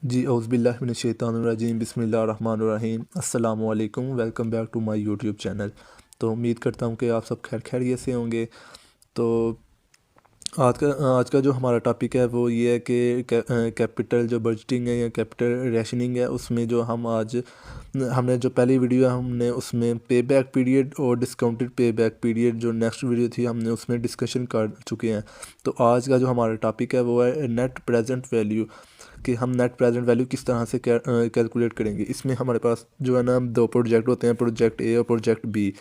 जी औज़ुबिल्लाहिमिनश्शैतानिर्रजीम बिस्मिल्लाहिर्रहमानिर्रहीम अस्सलामु अलैकुम। Welcome back to my YouTube channel. तो उम्मीद करता हूँ कि आप सब खैरियत से होंगे। तो आज का जो हमारा टॉपिक है वो ये है कि कैपिटल जो बजटिंग है या कैपिटल रेशनिंग है, उसमें जो हमने जो पहली वीडियो है हमने उसमें पे बैक पीरियड और डिस्काउंटेड पे बैक पीरियड जो नेक्स्ट वीडियो थी हमने उसमें डिस्कशन कर चुके हैं। तो आज का जो हमारा टॉपिक है वो है नेट प्रेजेंट वैल्यू, कि हम नेट प्रेजेंट वैल्यू किस तरह से कैलकुलेट करेंगे। इसमें हमारे पास जो है ना दो प्रोजेक्ट होते हैं, प्रोजेक्ट ए और प्रोजेक्ट बी।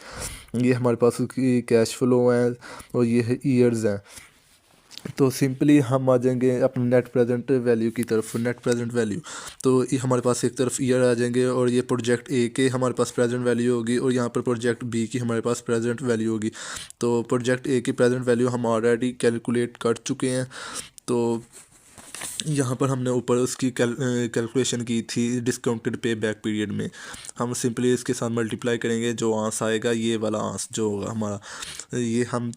ये हमारे पास उसकी कैश फ्लो है और ये है ईयर्स हैं। तो सिंपली हम आ जाएंगे अपने नेट प्रेजेंट वैल्यू की तरफ। नेट प्रेजेंट वैल्यू तो ये हमारे पास एक तरफ ईयर आ जाएंगे और ये प्रोजेक्ट ए के हमारे पास प्रेजेंट वैल्यू होगी और यहाँ पर प्रोजेक्ट बी की हमारे पास प्रेजेंट वैल्यू होगी। तो प्रोजेक्ट ए की प्रेजेंट वैल्यू हम ऑलरेडी कैलकुलेट कर चुके हैं। तो यहाँ पर हमने ऊपर उसकी कैलकुलेशन की थी डिस्काउंटेड पे बैक पीरियड में। हम सिंपली इसके साथ मल्टीप्लाई करेंगे, जो आंस आएगा ये वाला आंस जो होगा हमारा, ये हम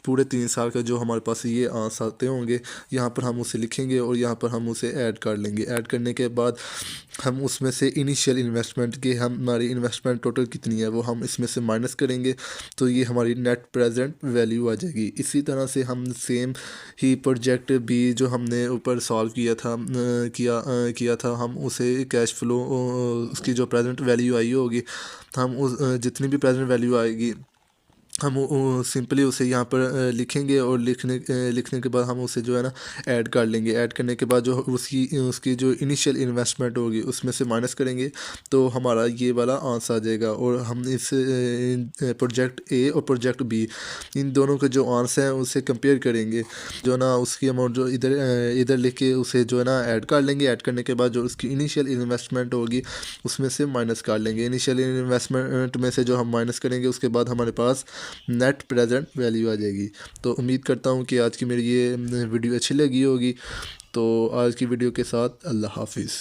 पूरे 3 साल का जो हमारे पास ये आंस आते होंगे यहाँ पर हम उसे लिखेंगे और यहाँ पर हम उसे ऐड कर लेंगे। ऐड करने के बाद हम उसमें से इनिशियल इन्वेस्टमेंट के हमारी इन्वेस्टमेंट टोटल कितनी है वो हम इसमें से माइनस करेंगे। तो ये हमारी नेट प्रेजेंट वैल्यू आ जाएगी। इसी तरह से हम सेम ही प्रोजेक्ट बी जो हमने ऊपर सॉल्व किया था हम उसे कैश फ्लो उसकी जो प्रेजेंट वैल्यू आई होगी, हम उस जितनी भी प्रेजेंट वैल्यू आएगी हम सिंपली उसे यहाँ पर लिखेंगे और लिखने के बाद हम उसे जो है ना ऐड कर लेंगे। ऐड करने के बाद जो उसकी जो इनिशियल इन्वेस्टमेंट होगी उसमें से माइनस करेंगे तो हमारा ये वाला आंसर आ जाएगा। और हम इस प्रोजेक्ट ए और प्रोजेक्ट बी इन दोनों के जो आंसर हैं उसे कंपेयर करेंगे, जो ना उसकी अमाउंट जो इधर लिख के उसे जो है ना ऐड कर लेंगे। ऐड करने के बाद जो उसकी इनिशियल इन्वेस्टमेंट होगी उसमें से माइनस कर लेंगे। इनिशियल इन्वेस्टमेंट में से जो हम माइनस करेंगे उसके बाद हमारे पास नेट प्रेजेंट वैल्यू आ जाएगी। तो उम्मीद करता हूँ कि आज की मेरी ये वीडियो अच्छी लगी होगी। तो आज की वीडियो के साथ अल्लाह हाफिज़।